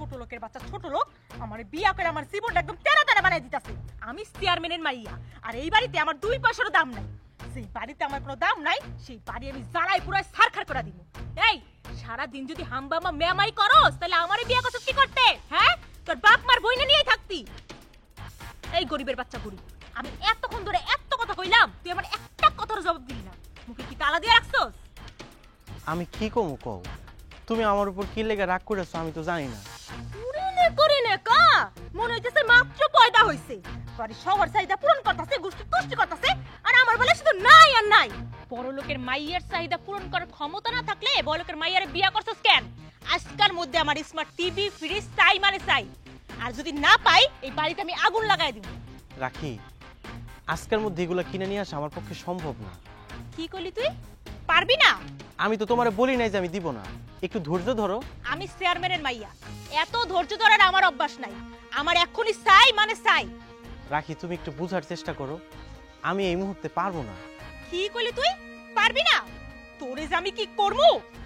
ছোট লোকের বাচ্চা ছোট লোক আমার বিয়া করে আমার জীবনটা একদম তেরা তেরা বানাই দিতাছে। আমি চেয়ারম্যানের মাইয়া, আর এই বাড়িতে আমার 2 পয়সারও দাম নাই। সেই বাড়িতে আমার কোনো দাম নাই, সেই বাড়ি আমি জ্বালাই পুরাই সারখার করে দিব। এই সারা দিন যদি হামবামা মেমাই করস তাহলে আমারে বিয়া করছিস কি করতে? হ্যাঁ, তোর বাপ মার বইনা নিয়েই থাকতি। এই গরিবের বাচ্চা গরিব, আমি এতক্ষণ ধরে এত কথা কইলাম, তুই আমার একটা কথার জবাব দিলি না। মুখে কি তালা দিয়ে রাখছস? আমি কি কমু কও? তুমি আমার উপর কি লেগে রাগ করেছো আমি তো জানি না। করে নে কা মনে হইতেছে মাত্র পয়দা হইছে, বাড়ি শহর চাহিদা পূরণ করতেছে, গোষ্ঠী তুষ্টি করতেছে, আর আমার বলে শুধু নাই আর নাই। বড় লোকের মাইয়ের চাহিদা পূরণ করার ক্ষমতা না থাকলে বড় লোকের মাইয়ারে বিয়া করছস কেন? আজকাল মধ্যে আমার স্মার্ট টিভি ফ্রিজ চাই মানে চাই, আর যদি না পাই এই বাড়িতে আমি আগুন লাগাই দিব। রাখি, আজকের মধ্যে এগুলো কিনে নিয়ে আসা আমার পক্ষে সম্ভব না। কি করলি তুই? পারবি না? আমি তো তোমারে বলি নাই যে আমি দিব না, একটু ধৈর্য ধরো। আমি চেয়ারম্যানের মাইয়া, এত ধৈর্য ধরার আমার অভ্যাস নাই। আমার এখনই চাই মানে চাই। রাখি, তুমি একটু বুঝার চেষ্টা করো, আমি এই মুহূর্তে পারবো না। কি কইলি তুই? পারবি না? তোরে যে আমি কি করব?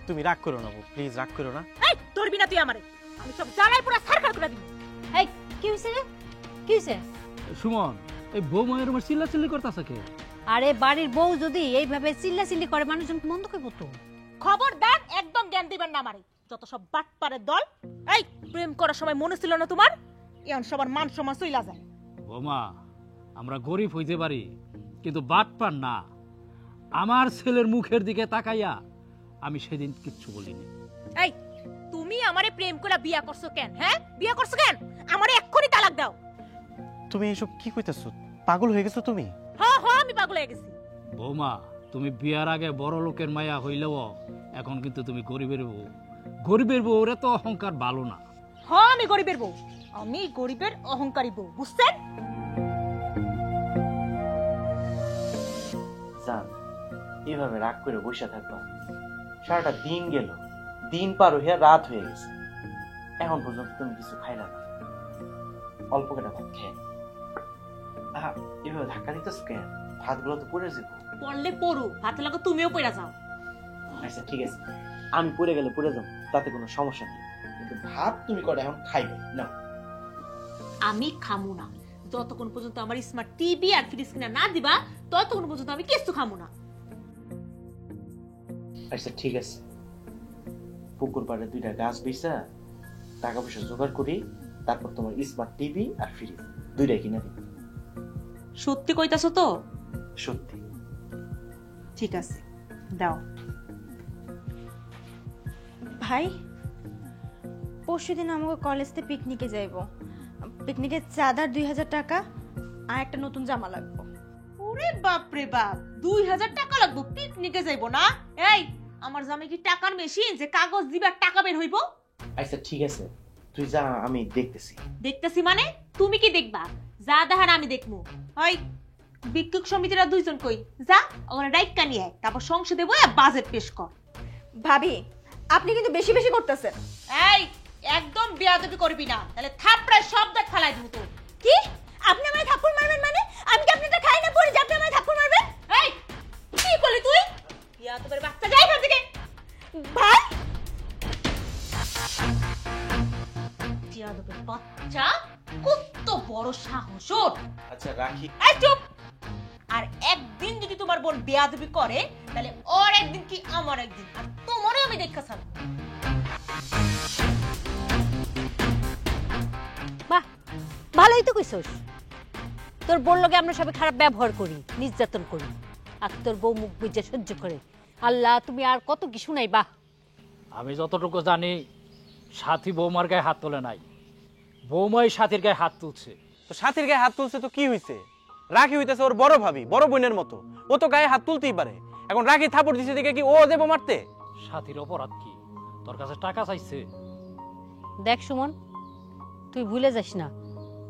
তুমি রাগ করো না, প্লিজ রাগ করো না। এই ধরবি না তুই আমারে, আমি সব জানাই পুরো সারখার করে দিব। এই কি হইছে রে? কি হইছে? সুমন, এই বৌমায়ের আমার চিল্লাচিল্লি করতেছে কে? আরে বাড়ির বউ যদি এইভাবে চিল্লাচিল্লি করে মানুষজন মন্দ কইব তো। খবরদার একদম জ্ঞান দিবেন না আমারে, যত সব বাটপারের দল। এই প্রেম করার সময় মনে ছিল না তোমার? এখন সবার মান সম্মান চইলা যায়। বৌমা, আমরা গরিব হইতে পারি কিন্তু বাটপার না। আমার ছেলের মুখের দিকে তাকাইয়া আমি সেদিন কিচ্ছু বলিনি। এই তুমি আমারে প্রেম করে বিয়া করছো কেন? হ্যাঁ, বিয়া করছো কেন? আমারে এক্ষুনি তালাক দাও। তুমি এসব কি কইতাছো? পাগল হয়ে গেছো তুমি? হ্যাঁ হ্যাঁ, আমি পাগল হয়ে গেছি। বৌমা, তুমি বিয়ার আগে বড় লোকের মায়া হইলেও এখন কিন্তু তুমি গরিবের বউ। গরিবের বউ ওরা তো অহংকার ভালো না। হ্যাঁ, আমি গরিবের বউ, আমি গরিবের অহংকারী বউ, বুঝছেন? জান, এভাবে রাগ করে বসে থাকবা, সারাটা দিন গেল, দিন পার হইয়া রাত হয়ে গেছে, এখন পর্যন্ত তুমি কিছু খাইলা না। অল্প কেটা ভাত খেয়ে এভাবে ধাক্কা দিতেছ কেন? ভাতগুলো তো পড়ে যাবো। পড়লে পড়ু, ভাতে লাগো তুমিও পড়া যাও। আচ্ছা ঠিক আছে, আমি পড়ে গেলে পড়ে যাবো, তাতে কোনো সমস্যা নেই, কিন্তু ভাত তুমি কটা এখন খাইবে না। আমি খামু না যতক্ষণ পর্যন্ত আমার স্মার্ট টিভি আর ফ্রিজ কিনা না দিবা, ততক্ষণ পর্যন্ত আমি কিছু খামু না। আচ্ছা ঠিক আছে, পুকুর পাড়ে 2টা গাছ বেচা টাকা পয়সা জোগাড় করি, তারপর তোমার স্মার্ট টিভি আর ফ্রিজ 2টাই কিনে দিই। সত্যি কইতাছো তো? সত্যি। ঠিক আছে, দাও। ভাই, পরশুদিন আমাকে কলেজে পিকনিকে যাইব। পিকনিকের চাঁদার 2000 টাকা আর একটা নতুন জামা লাগবে। ওরে বাপ রে বাপ, 2000 টাকা লাগবে পিকনিকে যাইবো না? এই আমার জামাই কি টাকার মেশিন যে কাগজ দিবার টাকা বের হইব? আচ্ছা ঠিক আছে, তুই যা, আমি দেখতেছি। দেখতেছি মানে? তুমি কি দেখবা? যা দেখার আমি দেখমু। ওই বিক্ষোভ সমিতিরা 2 জন কই, যা ওখানে ডাইক্কা নিয়ে আয়, তারপর সংসদে বইয়া বাজেট পেশ কর। ভাবি, আপনি কিন্তু বেশি বেশি করতেছেন। এই একদম বেয়াদবি করবি না, তাহলে থাপড়ায় সব দাঁত ফালাই দিব তোর। কি? আপনি আমায় থাপ্পড় মারবেন মানে? আমি কি আপনাদের খাই না পড়ি যে আপনি আমায় থাপ্পড় মারবেন? এই কি করলি তুই? বেয়াদবের বাচ্চা, যাই এখান থেকে। ভাই, বেয়াদবের বাচ্চা, কত বড় সাহস ওর! আচ্ছা রাখি। এই চুপ! আর একদিন যদি তোমার বোন বেয়াদবি করে তাহলে ওর একদিন কি আমার একদিন, আর তোমারও আমি দেখা ছাড়ব। বাহ, ভালোই তো কইছস। তোর বোন লগে আমরা সবাই খারাপ ব্যবহার করি, নির্যাতন করি, আর তোর বউ মুখ বুঝে সহ্য করে। আল্লাহ, তুমি আর কত কি শুনাইবা। আমি যতটুকু জানি সাথী বৌমার গায়ে হাত তোলে নাই, বৌমাই সাথীর গায়ে হাত তুলছে। তো সাথীর গায়ে হাত তুলছে তো কি হইছে? রাখি হইতেছে ওর বড় ভাবি, বড় বোনের মতো, ও তো গায়ে হাত তুলতেই পারে। এখন রাখি থাপড় দিছে দেখে কি ও দেবো মারতে? সাথীর অপরাধ কি? তোর কাছে টাকা চাইছে। দেখ সুমন, তুই ভুলে যাস না,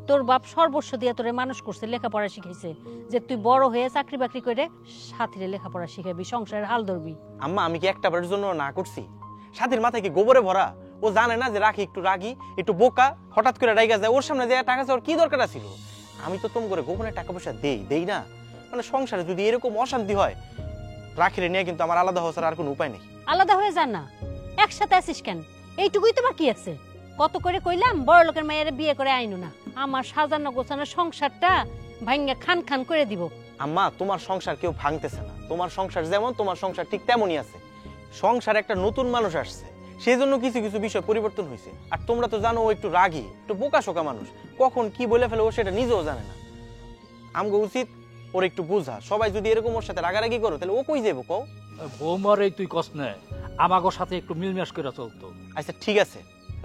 তোর বাপ সর্বস্ব দিয়ে তোরে মানুষ করছে, লেখাপড়া শিখাইছে, যে তুই বড় হয়ে চাকরি বাকরি করে সাথীরে লেখাপড়া শিখাবি, সংসারের হাল ধরবি। আম্মা, আমি কি একটা বারের জন্য না করছি? সাথীর মাথায় কি গোবরে ভরা? ও জানে না যে রাখি একটু রাগি, একটু বোকা, হঠাৎ করে রাইগা যায়, ওর সামনে যে টাকা চাওয়ার কি দরকার ছিল? আমি তো তোম করে গোপনে টাকা পয়সা দেই না। মানে সংসারে যদি এরকম অশান্তি হয়, রাখিরে নিয়ে কিন্তু আমার আলাদা হওয়ার আর কোনো উপায় নেই। আলাদা হয়ে যান না, একসাথে আসিস কেন? এইটুকুই তো বাকি আছে। কত করে কইলাম বড় লোকের মায়ের বিয়ে করে আইনো না, আমার সাজানো গোছানো সংসারটা ভাঙ্গা খান খান করে দিব। আম্মা তোমার সংসার কেউ ভাঙতেছে না, তোমার সংসার যেমন তোমার সংসার ঠিক তেমনই আছে। সংসার একটা নতুন মানুষ আসছে, সেই জন্য কিছু কিছু বিষয় পরিবর্তন হয়েছে। আর তোমরা তো জানো ও একটু রাগী, একটু বোকাশোকা মানুষ, কখন কি বলে ফেলে ও সেটা নিজেও জানে না। আমগো উচিত ওর একটু বোঝা। সবাই যদি এরকম ওর সাথে রাগারাগি করো তাহলে ও কই যাবো কও? বৌমারে তুই কস নে, আমাগোর সাথে একটু মিলমেশ করে চলতো। আচ্ছা ঠিক আছে,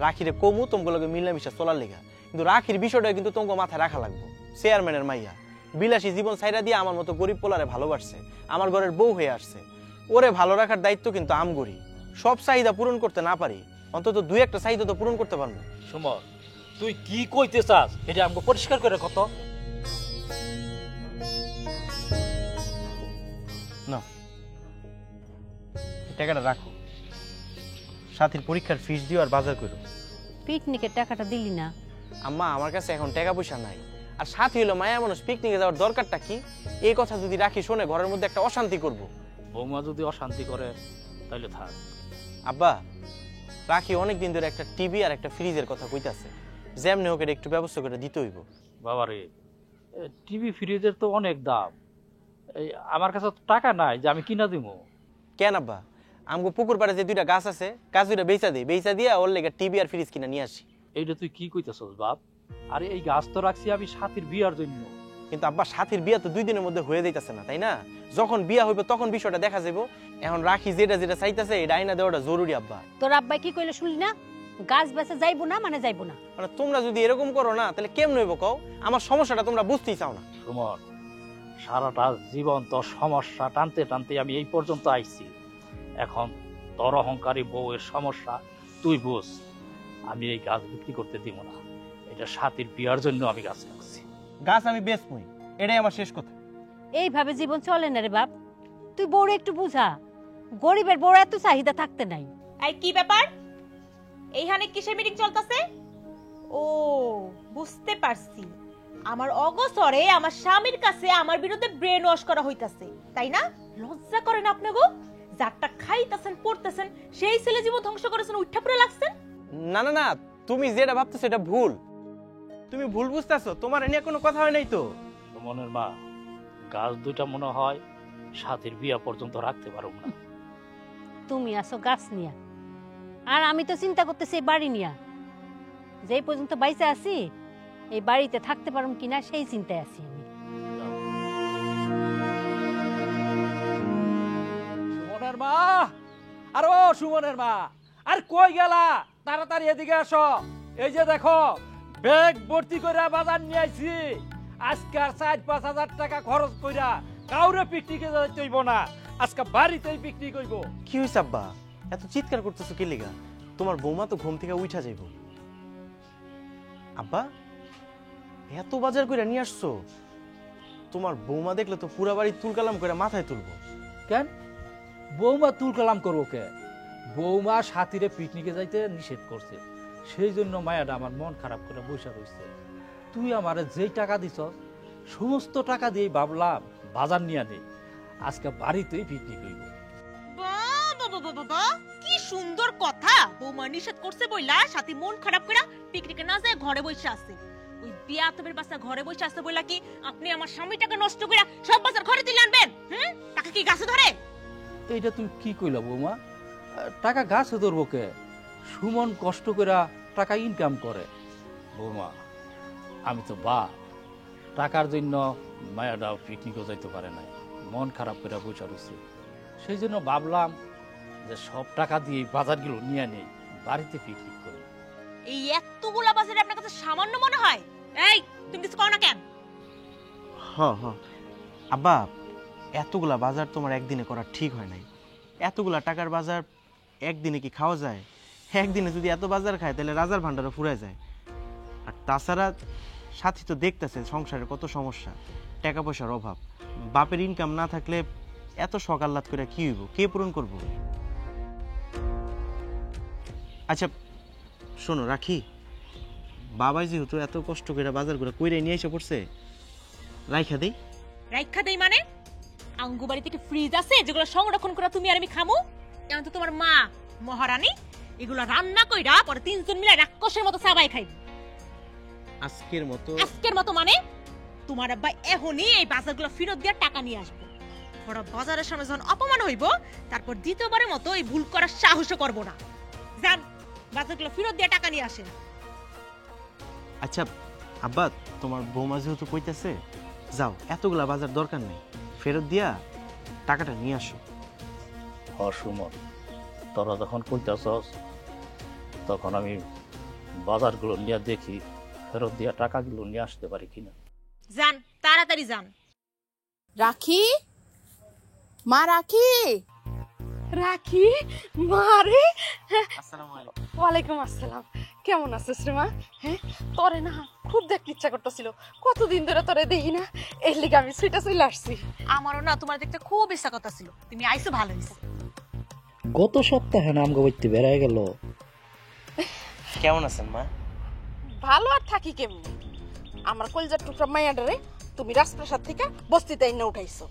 রাখিরে কমু তোমাগুলোকে মিলামিশা চলার লেগা, কিন্তু রাখির বিষয়টা কিন্তু তোমাকে মাথায় রাখা লাগবে। চেয়ারম্যানের মাইয়া বিলাসী জীবন ছাইরা দিয়ে আমার মতো গরিব পোলারে ভালোবাসছে, আমার ঘরের বউ হয়ে আসছে। ওরে ভালো রাখার দায়িত্ব কিন্তু আমগরি। সব চাহিদা পূরণ করতে না পারি, অন্তত দুই একটা চাহিদা তো পূরণ করতে পারবো। সুমন তুই কি কইতে চাস এটা আমাকে পরিষ্কার করে কত। না, টাকাটা রাখো, সাথীর পরীক্ষার ফিস দিও আর বাজার করো। পিকনিকের টাকাটা দিলি না? আম্মা আমার কাছে এখন টাকা পয়সা নাই, আর সাথী হলো মায়া মানুষ, পিকনিকে যাওয়ার দরকারটা কি? এই কথা যদি রাখি শোনে ঘরের মধ্যে একটা অশান্তি করব। বৌমা যদি অশান্তি করে তাহলে থাক। আব্বা, রাখি অনেকদিন ধরে একটা টিভি আর একটা ফ্রিজের কথা কইতাছে, যেমনি হোক একটু ব্যবস্থা করে দিতে হইব। বাবারে টিভি ফ্রিজের তো অনেক দাম, এই আমার কাছে তো টাকা নাই যে আমি কিনা দিব। কেন আব্বা, আমগো পুকুর পাড়ে যে দুইটা গাছ আছে, গাছ দুইটা বেচা দিই, বেচা দিয়া ওর লেগে টিভি আর ফ্রিজ কিনা নিয়ে আসি। এইটা তুই কি কইতেছস বাপ? আরে এই গাছ তো রাখছি আমি সাথীর বিয়ার জন্য। কিন্তু আব্বা সাথীর বিয়া তো 2 দিনের মধ্যে হয়ে যাইতাছে না, তাই না? যখন বিয়া হইব তখন বিষয়টা দেখা যাইব। এখন রাখি যেটা যেটা চাইতাছে এটা আইনা দেওয়াটা জরুরি আব্বা। তোর আব্বাই কি কইলে শুনলি না? গাছ বেচা যাইবো না মানে যাইবো না। মানে তোমরা যদি এরকম করো না তাহলে কেমন হইব কও? আমার সমস্যাটা তোমরা বুঝতেই চাও না। সুমন, সারাটা জীবন তোর সমস্যা টানতে টানতে আমি এই পর্যন্ত আইছি। এখন তোর অহংকারী বউয়ের সমস্যা তুই বুঝ। আমি এই গাছ বিক্রি করতে দিব না, এটা সাথীর বিয়ার জন্য আমি গাছ রাখছি। গাছ আমি বেচবই, এটাই আমার শেষ কথা। এইভাবে জীবন চলে না রে বাপ, তুই বউরে একটু বুঝা। গরিবের বউর এত চাহিদা থাকতে নাই। এই কি ব্যাপার? এইখানে কিসের মিটিং চলতেছে? ও বুঝতে পারছি, আমার অগসরে আমার স্বামীর কাছে আমার বিরুদ্ধে ব্রেন ওয়াশ করা হইতাছে, তাই না? লজ্জা করে না আপনাগো? যারটা খাইতাছেন পড়তেছেন সেই ছেলে জীবন ধ্বংস করেছেন, উঠা পড়ে লাগছেন। না না না, তুমি যেটা ভাবতেছো এটা ভুল, তুমি ভুল বুঝতেছো। তোমার এ নিয়ে কোনো কথা হয় নাই তো। মনের মা, গাছ দুইটা মনে হয় সাথীর বিয়া পর্যন্ত রাখতে পারব না। তুমি আসো গাছ নিয়া, আর আমি তো চিন্তা করতেছি এই বাড়ি নিয়া। যেই পর্যন্ত বাইচা আছি এই বাড়িতে থাকতে পারুম কিনা সেই চিন্তায় আছি আমি। সুমনের মা, আর ও সুমনের মা, আর কই গেলা? তাড়াতাড়ি এদিকে আসো। এই যে দেখো ব্যাগ ভর্তি করে বাজার নিয়ে আইছি। আজকে আর 4-5 হাজার টাকা খরচ কইরা কাউরে পিকনিকে যাইতে হইব না, আজকে বাড়িতেই পিকনিক হইব। কি হইছে আব্বা, এত চিৎকার করতেছো কি লিগা? তোমার বৌমা তো ঘুম থেকে উঠা যাইব। আব্বা এত বাজার করে নিয়ে আসছো, তোমার বৌমা দেখলে তো পুরা বাড়ি তুলকালাম করে মাথায় তুলবো। কেন বৌমা তুল কালাম করবো কে? বৌমা সাথীরে পিকনিকে যাইতে নিষেধ করছে, সেই জন্য মায়াটা আমার মন খারাপ করে বসে রয়েছে। তুই আমারে যেই টাকা দিছ সমস্ত টাকা দিয়ে ভাবলাম বাজার নিয়ে নেই, আজকে বাড়িতেই পিকনিক হইব। বাবা কি সুন্দর কথা! বৌমা নিষেধ করছে বইলা সাথী মন খারাপ করে পিকনিকে না যায় ঘরে বসে আছে। ওই বিয়াতবের বাসা ঘরে বসে আছে বইলা কি আপনি আমার স্বামীটাকে নষ্ট করে সব বাজার ঘরে তুলে আনবেন? টাকা কি গাছে ধরে? এইটা তুমি কি কইলা বৌমা? টাকা গাছে ধরবো কে? সুমন কষ্ট করে টাকা ইনকাম করে। বৌমা আমি তো বাপ, টাকার জন্য মায়াটা পিকনিকও যাইতে পারে নাই, মন খারাপ করে বসে রয়েছে। সেই জন্য ভাবলাম যে সব টাকা দিয়ে বাজারগুলো নিয়ে নেই, বাড়িতে পিকনিক করি। এই এতগুলা বাজারে আপনার কাছে সামান্য মনে হয়? এই তুমি কিছু কও না কেন? আব্বা এতগুলা বাজার তোমার একদিনে করা ঠিক হয় নাই। এতগুলা টাকার বাজার একদিনে কি খাওয়া যায়? একদিনে যদি এত বাজার খায় তাহলে রাজার ভান্ডারও ফুরায় যায়। আর তাছাড়া সাথী তো দেখতেছে সংসারের কত সমস্যা, টাকা পয়সার অভাব। বাপের ইনকাম না থাকলে এত শখ আহ্লাদ করে কি হইব, কে পূরণ করব? আচ্ছা শোনো রাখি, বাবাই যেহেতু এত কষ্ট করে বাজার করে কইরে নিয়ে এসে পড়ছে, রাইখা দেই। রাইখা দেই মানে? আঙ্গু বাড়িতে কি ফ্রিজ আছে যেগুলো সংরক্ষণ করে তুমি আর আমি খামু? এখন তো তোমার মা মহারানী, এগুলা রান্না কইরা পরে তিনজন মিলে রাক্ষসের মতো সাবাই খাইবি। আজকের মতো মানে তোমার আব্বা এখনই এই বাজারগুলো ফেরত দিয়ে টাকা নিয়ে আসবো। ওরা বাজারের সামনে যখন অপমান হইব তারপর দ্বিতীয়বারের মতো এই ভুল করার সাহসও করবো না। যান বাজারগুলো ফেরত দিয়ে টাকা নিয়ে আসেন। আচ্ছা আব্বা, তোমার বৌমা যেহেতু কইতেছে, যাও, এতগুলা বাজার দরকার নেই, ফেরত দিয়া টাকাটা নিয়ে আসো। সুমন, তোরা যখন কইতাছস তখন আমি বাজারগুলো নিয়ে দেখি ফেরত দিয়া টাকাগুলো নিয়ে আসতে পারি কিনা। যান তাড়াতাড়ি যান। রাখি, মা রাখি, রাখি মারে। আসসালামু আলাইকুম। ওয়ালাইকুম আসসালাম। কেমন আছিস রে মা? হ্যাঁ, তোরে না খুব দেখতে ইচ্ছা করতেছিল, কতদিন ধরে তোরে দেখি না, এর লিগে আমি সুইটা চলে আসছি। আমারও না তোমার দেখতে খুব ইচ্ছা কথা ছিল, তুমি আইছো ভালো হইছে। গত সপ্তাহে নামগো বইতে বেড়ায় গেল। কেমন আছেন মা? ভালো আর থাকি কেমনি? আমার কলজার টুকরা মায়াডারে তুমি রাজপ্রাসাদ থেকে বস্তিতে এনে উঠাইছো,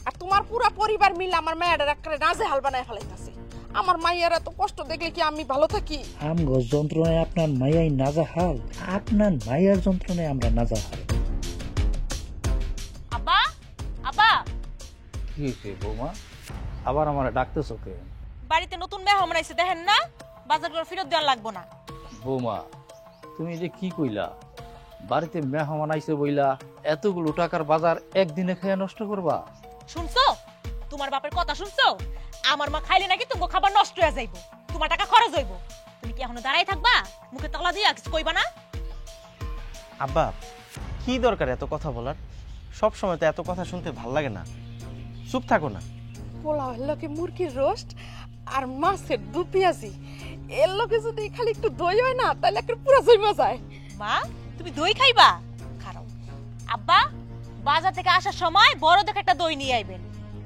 আর তোমার পুরা পরিবার মিলে আমার মায়াডার একটা নাজেহাল বানায় ফেলাইতাছে। আমার মাইয়ারা তো কষ্ট দেখলে কি আমি ভালো থাকি? আমগো যন্ত্রণায় আপনার মায়াই নাজাহাল, আপনার মায়ার যন্ত্রণায় আমরা নাজাহাল। আব্বা, আব্বা, কি হয়েছে বৌমা, আবার আমার ডাকতেছো কে? বাড়িতে নতুন মেহমান আইছে দেখেন না, বাজারগুলো ফেরত দেওয়া লাগবো না। বৌমা তুমি যে কি কইলা, বাড়িতে মেহমান আইছে বইলা এতগুলো টাকার বাজার একদিনে খেয়ে নষ্ট করবা? শুনছো তোমার বাপের কথা শুনছো? আমার মা খাইলে নাকি তোমার খাবার নষ্ট হয়ে যাইবো, তোমার টাকা খরচ হইব। তুমি কি এখনো দাঁড়াই থাকবা, মুখে তলা দিয়া কিছু কইবা না? আব্বা, কি দরকার এত কথা বলার? সব সময় তো এত কথা শুনতে ভাল লাগে না, চুপ থাকো না। পোলাওয়ের লোকে মুরগির রোস্ট আর মাছের দু পেঁয়াজি, এর লোকে যদি খালি একটু দই হয় না তাহলে একটা পুরো জমা যায়। মা তুমি দই খাইবা? খারাপ। আব্বা বাজার থেকে আসার সময় বড় দেখে একটা দই নিয়ে আইবেন,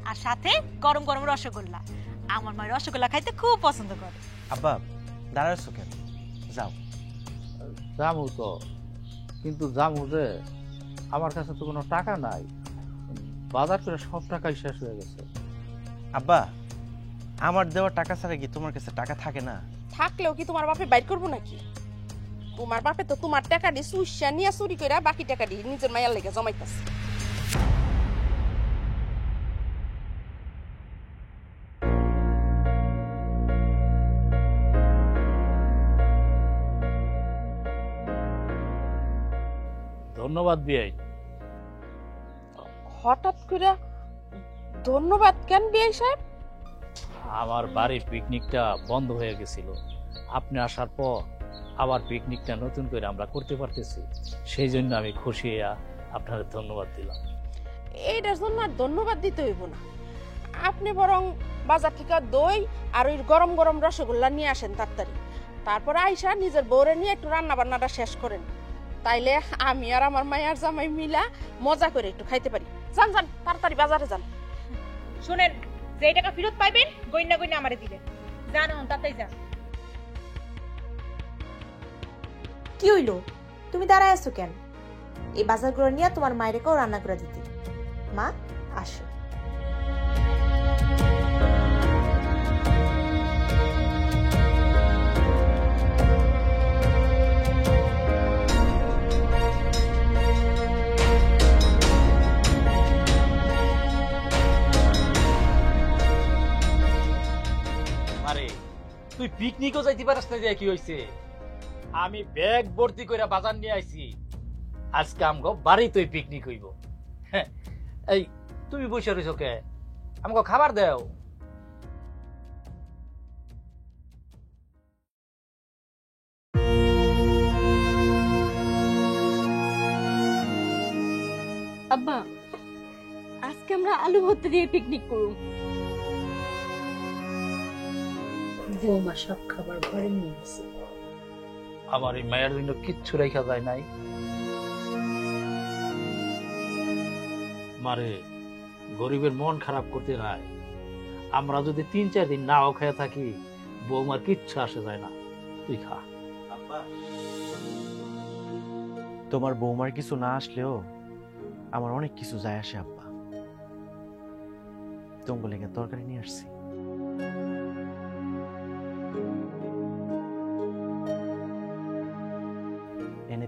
আর সাথে গরম গরম রসগোল্লা। আমার মা রসগোল্লা খাইতে খুব পছন্দ করে। আব্বা দাঁড়াচ্ছো কেন? যাও। জামু তো, কিন্তু জামু যে আমার কাছে তো কোনো টাকা নাই, বাজার করে সব টাকাই শেষ হয়ে গেছে। আব্বা, আমার দেওয়া টাকা ছাড়া কি তোমার কাছে টাকা থাকে না? থাকলেও কি তোমার বাপে বাইর করবো নাকি? তোমার বাপে তো তোমার টাকা দিয়ে সুইসা নিয়ে চুরি করে বাকি টাকা দিয়ে নিজের মায়ের লেগে জমাইতেছে। ধন্যবাদ বিয়াই। হঠাৎ করে ধন্যবাদ কেন বিয়াই সাহেব? আমার বাড়ির পিকনিকটা বন্ধ হয়ে গেছিল, আপনি আসার পর আবার পিকনিকটা নতুন করে আমরা করতে পারতেছি, সেই জন্য আমি খুশি হইয়া আপনার ধন্যবাদ দিলাম। এইটার জন্য আর ধন্যবাদ দিতে হইব না, আপনি বরং বাজার থেকে দই আর ওই গরম গরম রসগোল্লা নিয়ে আসেন তাড়াতাড়ি, তারপর আইসা নিজের বউরে নিয়ে একটু রান্না বান্নাটা শেষ করেন, তাইলে আমি আর আমার মায়ের জামাই মিলা মজা করে একটু খাইতে পারি। যান যান তাড়াতাড়ি বাজারে যান। শুনেন, যে টাকা ফেরত পাইবেন গইনা গইনা আমারে দিবেন। যান এখন তাতেই যান। কি হইলো, তুমি দাঁড়ায় আছো কেন? এই বাজারগুলো নিয়ে তোমার মায়েরকেও রান্না করে দিতে। মা আসো। আরে তুই পিকনিকও যাইতে পারস না, যে কি হইছে? আমি ব্যাগ ভর্তি করে বাজার নিয়ে আইছি, আজকে আমগো বাড়িতে পিকনিক হইব। হ্যাঁ, এই তুমি বসে রইছো কে? আমগো খাবার দাও। আব্বা, আজকে আমরা আলু ভর্তা দিয়ে পিকনিক করব। বৌমা সব খাবার ঘরে নিয়ে গেছে। আমার এই মায়ের জন্য কিচ্ছু রেখা যায় নাই। মারে, গরিবের মন খারাপ করতে নাই, আমরা যদি 3-4 দিন নাও খেয়ে থাকি বৌমার কিচ্ছু আসে যায় না, তুই খা। আব্বা, তোমার বৌমার কিছু না আসলেও আমার অনেক কিছু যায় আসে আব্বা। তোমার লেগে তরকারি নিয়ে আসছি।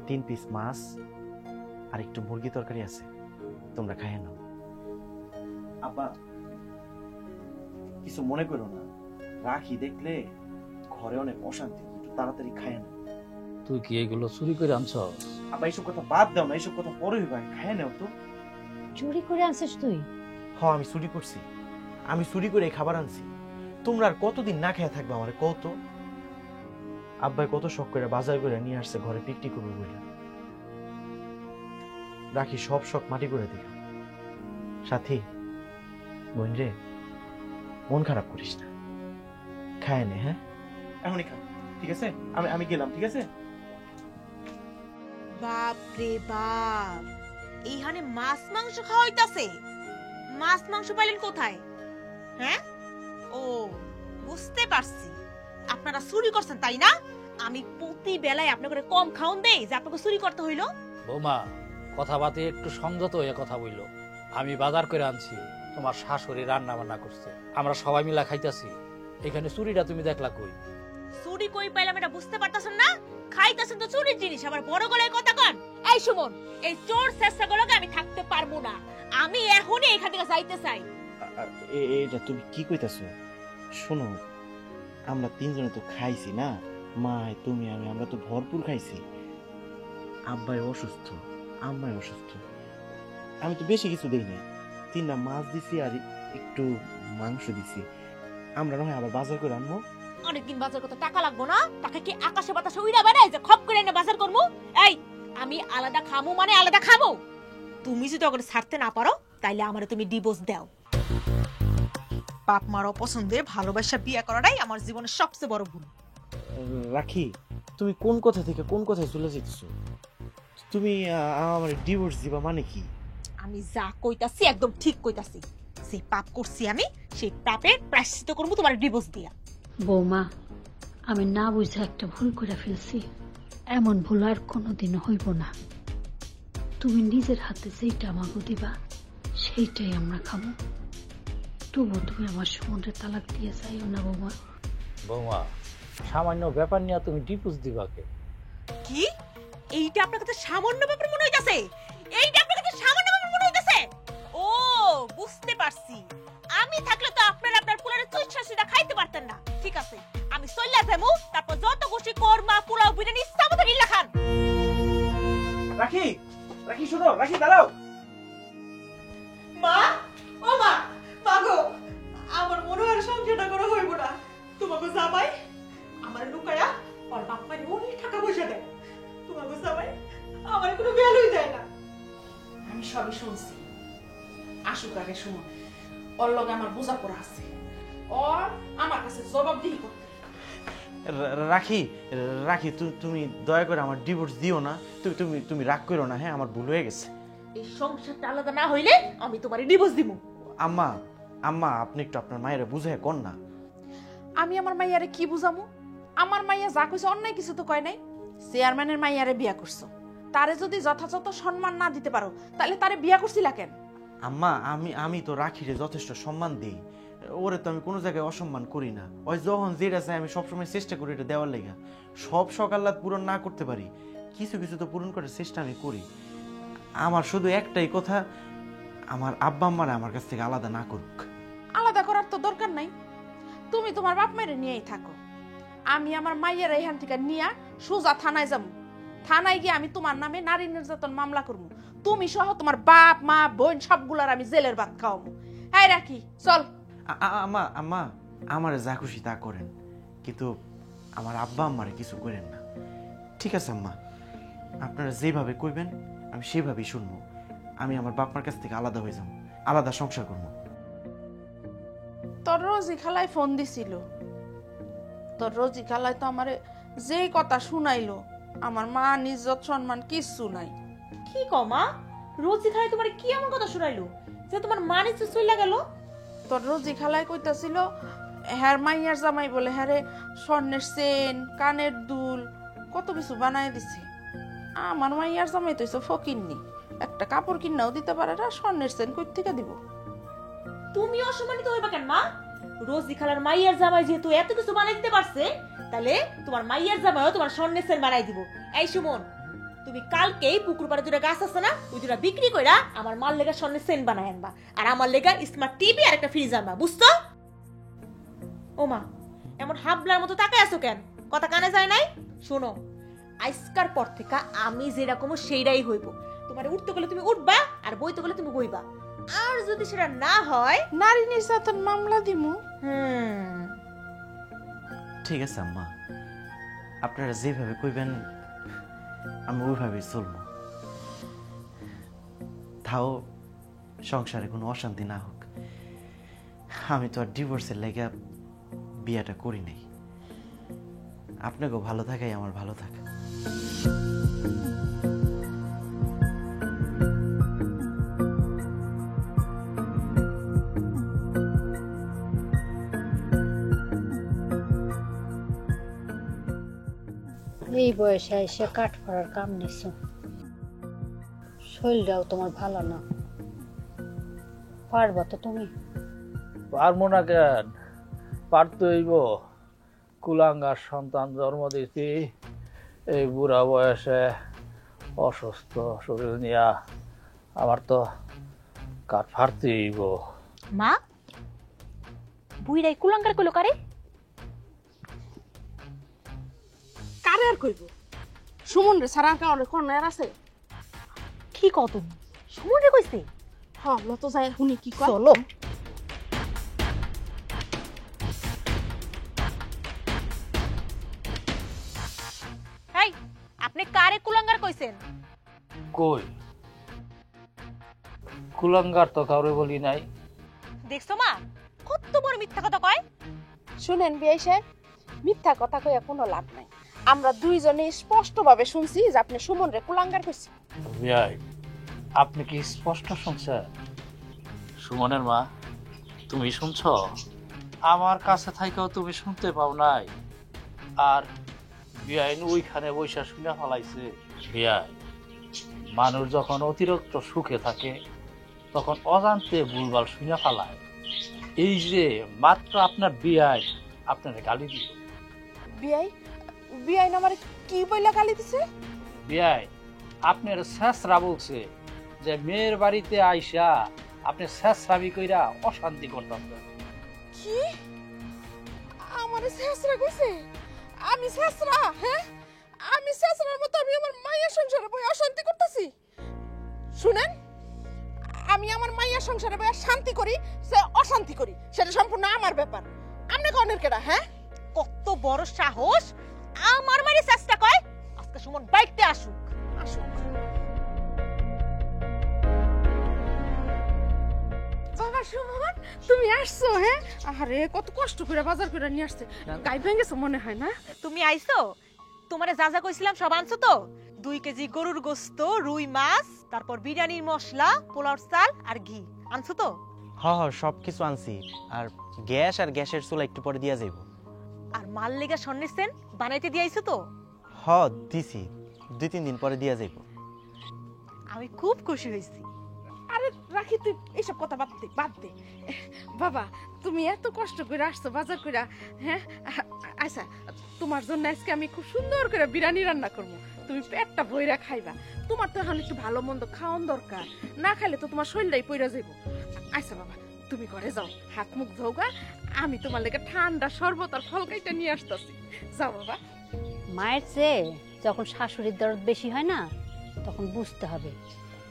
3 পিস মাছ আর একটু মুরগি তরকারি আছে, তোমরা খাইয়ে নাও। আব্বা কিছু মনে করো না, রাখি দেখলে ঘরে অনেক অশান্তি, একটু তাড়াতাড়ি খাইয়ে নাও। তুই কি এগুলো চুরি করে আনছস? আব্বা এইসব কথা বাদ দাও না, এইসব কথা পরে হইবা, খাইয়ে নাও তো। চুরি করে আনছিস তুই? হ্যাঁ আমি চুরি করছি, আমি চুরি করে এই খাবার আনছি। তোমরা আর কতদিন না খেয়ে থাকবে আমার কত? আব্বাই কত শখ করে বাজার করে নিয়ে আসছে ঘরে পিকনিক করবে বলে, রাখি সব শখ মাটি করে দিল। সাথী বোন রে, মন খারাপ করিস না, খায় নে। হ্যাঁ এখনই খা, ঠিক আছে? আমি গেলাম, ঠিক আছে? বাপ রে বাপ, এইখানে মাছ মাংস খাওয়া হইতাছে। মাছ মাংস পাইলেন কোথায়? হ্যাঁ, ও বুঝতে পারছি, আপনারা চুরি করছেন তাই না? আমি প্রতি বেলায় আপনাকে কম খাওন দেই যে আপনাকে চুরি করতে হইলো? বৌমা, কথাবার্তা একটু সংযত হয়ে কথা বইল। আমি বাজার করে আনছি, তোমার শাশুড়ি রান্না বান্না করছে, আমরা সবাই মিলা খাইতাছি। এখানে চুরিটা তুমি দেখলা কই? চুরি কই পাইলাম এটা বুঝতে পারতাছেন না? খাইতাছেন তো চুরির জিনিস, আবার বড় গলায় কথা কন। এই সুমন, এই চোর চেষ্টাগুলোকে আমি থাকতে পারবো না, আমি এখনই এখান থেকে যাইতে চাই। এটা তুমি কি কইতাছো? শোনো, আমরা তিনজনে তো খাইছি না, মা তুমি আমি, আমরা তো ভরপুর খাইছি। আব্বাই অসুস্থ, আম্মাই অসুস্থ, আমি তো বেশি কিছু দেই না, 3টা মাছ দিছি আর একটু মাংস দিছি। আমরা নয় আবার বাজার করে আনবো। অনেকদিন বাজার করতে টাকা লাগবো না? টাকা কি আকাশে বাতাসে উইরা বেড়ায় যে খপ করে এনে বাজার করবো? এই আমি আলাদা খামু মানে আলাদা খাবো। তুমি যদি ওকে ছাড়তে না পারো তাইলে আমারে তুমি ডিভোর্স দাও। বাপ মার অপছন্দে ভালোবাসা বিয়ে করাটাই আমার জীবনের সবচেয়ে বড় ভুল। রাখি, তুমি কোন কথা থেকে কোন কথায় চলে যেতেছো? তুমি আমার ডিভোর্স দিবা মানে কি? আমি যা কইতাছি একদম ঠিক কইতাছি, যে পাপ করছি আমি সেই পাপের প্রায়শ্চিত্ত করবো তোমার ডিভোর্স দিয়া। বৌমা, আমি না বুঝে একটা ভুল করে ফেলছি, এমন ভুল আর কোনোদিনও হইব না। তুমি নিজের হাতে যেইটা আমাকে দিবা সেইটাই আমরা খাবো। তবু তুমি আমার সুমনের তালাক দিয়ে যাইও না বৌমা। বৌমা, সামান্য ব্যাপার নিয়ে তুমি ডিভোর্স দিবাকে? কি এইটা আপনার কাছে সামান্য ব্যাপার মনে হইতাছে? এইটা আপনার কাছে সামান্য ব্যাপার মনে হইতাছে? ও বুঝতে পারছি, আমি থাকলে তো আপনার পুলারে চুইছাসিটা খাইতে পারতেন না। ঠিক আছে, আমি চইলা যাবো, তারপর যত খুশি কোরমা পোলাও বিরিয়ানি ইচ্ছা মতো গিল্লা খান। রাখি, রাখি শোনো, রাখি দাঁড়াও। মা, ও মা, মাগো, আমার মনে হয় সংসারটা করা হইব না। তোমাকে জামাই আমার লুকায়া ওর বাপ মায়ের অনেক টাকা পয়সা দেয়, তোমাকে জামাই আমার কোনো ভ্যালুই দেয় না। আমি সবই শুনছি, আসুক আগে শুনুন, ওর লগে আমার বোঝাপড়া আছে, ওর আমার কাছে জবাবদিহি করতে। রাখি, রাখি তুমি দয়া করে আমার ডিভোর্স দিও না, তুমি রাগ করো না। হ্যাঁ আমার ভুল হয়ে গেছে। এই সংসারটা আলাদা না হইলে আমি তোমারে ডিভোর্স দিব। আম্মা, আম্মা আপনি একটু আপনার মায়ের বুঝায় কোন না। আমি আমার মাইয়ারে কি বুঝামু? আমার মাইয়া যা কইছে অন্যায় কিছু তো কয় নাই। চেয়ারম্যানের মাইয়ারে বিয়া করছো, তারে যদি যথাযথ সম্মান না দিতে পারো তাহলে তারে বিয়া করছিলা কেন? আম্মা আমি তো রাখিরে যথেষ্ট সম্মান দিই, ওরে তো আমি কোনো জায়গায় অসম্মান করি না। ওই যখন যেটা চাই আমি সবসময় চেষ্টা করি এটা দেওয়ার লেগা। সব সকাল্লাদ পূরণ না করতে পারি, কিছু কিছু তো পূরণ করার চেষ্টা আমি করি। আমার শুধু একটাই কথা, আমার আব্বা আম্মারা আমার কাছ থেকে আলাদা না করুক। আলাদা করার তো দরকার নাই, তুমি তোমার বাপ মায়ের নিয়েই থাকো। আমি আমার মাইয়ের এখান থেকে নিয়ে সোজা থানায় যাবো। থানায় গিয়ে আমি তোমার নামে নারী নির্যাতন মামলা করবো। তুমি সহ তোমার বাপ মা বোন সবগুলার আমি জেলের ভাত খাওয়াবো। এই রাখি, চল। আম্মা, আম্মা আমার যা খুশি তা করেন, কিন্তু আমার আব্বা আম্মারে কিছু করেন না। ঠিক আছে আম্মা, আপনারা যেভাবে কইবেন আমি সেভাবেই শুনবো। আমি আমার বাপ মার কাছ থেকে আলাদা হয়ে যাবো, আলাদা সংসার করবো। তোর রোজি খালায় ফোন দিছিল, তোর রোজি খালায় তো আমারে যেই কথা শুনাইলো, আমার মা ইজ্জত সম্মান কিচ্ছু নাই। কি কও মা? রোজি খালায় তোমার কি এমন কথা শুনাইলো যে তোমার মানে চইলা গেল? তোর রোজি খালায় কইতাছিল হ্যার মাইয়ার জামাই বলে হ্যারে স্বর্ণের চেন, কানের দুল, কত কিছু বানায় দিছে। আমার মাইয়ার জামাই তো ফকিরনি, একটা কাপড় কিনাও দিতে পারে না, স্বর্ণের চেন কই থেকে দিব? তুমি অসম্মানিত হইবা কেন মা? রোজি খালার মাইয়ার জামাই যেহেতু এত কিছু বানাই দিতে পারছে, তাহলে তোমার মাইয়ার জামাইও তোমার স্বর্ণের চেন বানাই দিব। এই সুমন, তুমি কালকেই পুকুর পাড়ে দুটো গাছ আছে না, ওই দুটো বিক্রি কইরা আমার মাল লেগা স্বর্ণের সেন বানায় আনবা, আর আমার লেগা স্মার্ট টিভি আর একটা ফ্রিজ আনবা, বুঝছো? ও মা, এমন হাবলার মতো তাকায় আছো কেন? কথা কানে যায় নাই? শোনো, আজকার পর থেকে আমি যেরকম সেইটাই হইব। তোমার উঠতে গেলে তুমি উঠবা, আর বইতে গেলে তুমি বইবা। আর যদি সেটা না হয়, নারী নির্যাতন মামলা দিমু। ঠিক আছে আম্মা, আপনারা যেভাবে কইবেন আমি ওইভাবেই চলবো। তাও সংসারে কোনো অশান্তি না হোক। আমি তো আর ডিভোর্সের লেগে বিয়েটা করি নাই। আপনাকেও ভালো থাকাই আমার ভালো থাকা। এই বয়সে এসে কাঠ ফাড়ার কাম নিছ, শরীরটাও তোমার ভালো না, পারবা তো তুমি? পারবো না কেন, পারতে হইব। কুলাঙ্গার সন্তান জন্ম দিছি, এই বুড়া বয়সে অসুস্থ শরীর নিয়া আমার তো কাঠ ফাড়তে হইব। মা বুইরাই কুলাঙ্গার কইলো কারে? কারে আর কইব? সুমন রে সারা কারণে কোন আর আছে? কি কও তুমি? সুমন রে কইছে? হ্যাঁ, লত যায় শুনি কি কয়। চলো। এই, আপনি কারে কুলাঙ্গার কইছেন? কই, কুলাঙ্গার তো কাউরে বলি নাই। দেখছো মা, কত বড় মিথ্যা কথা কয়। শুনেন বিআই সাহেব, মিথ্যা কথা কইয়া কোনো লাভ নাই। আমরা দুইজনে স্পষ্টভাবে শুনছি যে আপনি সুমন রে কুলাঙ্গার কইছেন। বিয়াই, আপনি কি স্পষ্ট শুনছেন? সুমনের মা, তুমি শুনছ? আমার কাছে থাইকেও তুমি শুনতে পাও নাই, আর বিয়াইন ওইখানে বৈশা শুনে ফেলাইছে। বিয়াই, মানুষ যখন অতিরিক্ত সুখে থাকে তখন অজান্তে ভুলভাল শুনে ফেলায়। এই যে মাত্র আপনার বিয়াই আপনার গালি দিল। বিআই আমার কি বইলা গালি দিছে? বিয়াই আপনার শেষরা বলছে যে মেয়ের বাড়িতে আইসা আপনি শেষরামি কইরা অশান্তি করতেছেন। কি আমার শেষরা কইছে? আমি শেষরা? হ্যাঁ, আমি শেষরার মতো আমি আমার মায়ের সংসারে বই অশান্তি করতেছি? শুনেন, আমি আমার মায়ের সংসারে বই শান্তি করি সে অশান্তি করি, সেটা সম্পূর্ণ আমার ব্যাপার। আপনি কনের কেডা? হ্যাঁ, কত বড় সাহস আমার মারি চেষ্টা কয়। আজকে সুমন বাইতে আসুক। আসুক। বাবা সুমন, তুমি আসছো? হ্যাঁ, আরে কত কষ্ট করে বাজার করে নিয়ে আসছে, গাই ভেঙেছে মনে হয় না? তুমি আইছো? তোমারে যা যা কইছিলাম সব আনছো তো? 2 কেজি গরুর গোশত, রুই মাছ, তারপর বিরিয়ানির মশলা, পোলাওর চাল আর ঘি আনছো তো? হ্যাঁ সব কিছু আনছি। আর গ্যাস আর গ্যাসের চুলা একটু পরে দিয়া যাইব। আর মাল লেগা স্বর্ণের সেন বানাইতে দিয়াইছো তো? দিছি, 2-3 দিন পরে দিয়া যাইব। আমি খুব খুশি হইছি। আরে রাখি, তুই এইসব কথা বাদ দে। বাবা, তুমি এত কষ্ট করে আসছো বাজার করে। হ্যাঁ, আচ্ছা, তোমার জন্য আজকে আমি খুব সুন্দর করে বিরিয়ানি রান্না করবো, তুমি পেটটা ভইরা খাইবা। তোমার তো এখন একটু ভালো মন্দ খাওয়ান দরকার, না খাইলে তো তোমার শরীরটাই পইরা যাইব। আচ্ছা বাবা, তুমি ঘরে যাও, হাত মুখ ধোগা, আমি তোমার লেগে ঠান্ডা শরবত আর ফল কাইটা নিয়ে আসতেছি। যাও বাবা। মায়ের চেয়ে যখন শাশুড়ির দরদ বেশি হয় না, তখন বুঝতে হবে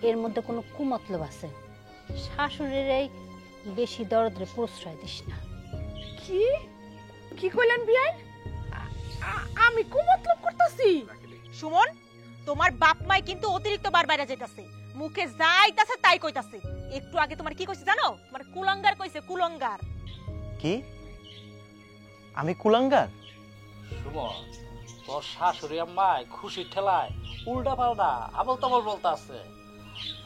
এর মধ্যে কোনো কুমতলব আছে। শাশুড়ির এই বেশি দরদরে প্রশ্রয় দিস না। কি কি কইলেন বিয়াই? আমি কুমতলব করতেছি? সুমন, তোমার বাপ মাই কিন্তু অতিরিক্ত বার বাইরে যাইতাছে, মুখে যাইতাছে তাই কইতাছে। একটু আগে তোমার কি কইছে জানো? তোমার কুলাঙ্গার কইছে, কুলাঙ্গার। কি? আমি কুলাঙ্গার? সুমন, তোর শাশুড়ি আম্মায় খুশি ঠেলায় উল্টা পাল্টা আবল তাবল বলতে আছে।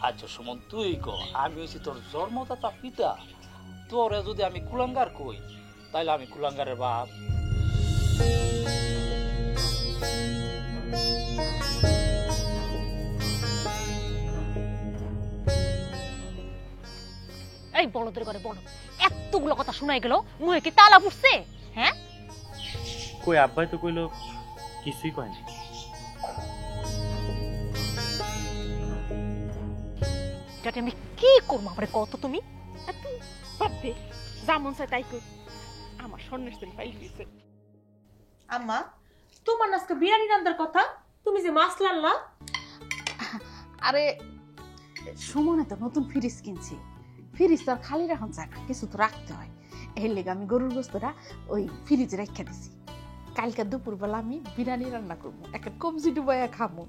আচ্ছা সুমন, তুই কো, আমি হইছি তোর জন্মদাতা পিতা, তোরে যদি আমি কুলাঙ্গার কই তাইলে আমি কুলাঙ্গারের বাপ। এই বলদের করে বলো, এতগুলো কথা শোনাই গেল, মুখে কি তালা পড়ছে? হ্যাঁ, কই আব্বাই তো কইলো কিছুই কয় না। ভিক্ষাটা আমি কি করবো আমার কত তুমি? বাপে যেমন চাই তাই কর, আমার স্বর্ণের তেল পাই গেছে। আম্মা তোমার না আজকে বিরিয়ানি রান্নার কথা, তুমি যে মাছ লাল্লা। আরে সুমনে তো নতুন ফ্রিজ কিনছি, ফ্রিজ তো আর খালি রাখুন যায় না, কিছু তো রাখতে হয়। এর লেগে আমি গরুর গোস্তটা ওই ফ্রিজে রেখে দিছি। কালকে দুপুরবেলা আমি বিরিয়ানি রান্না করবো, একটা কবজি ডুবাইয়া খাবো।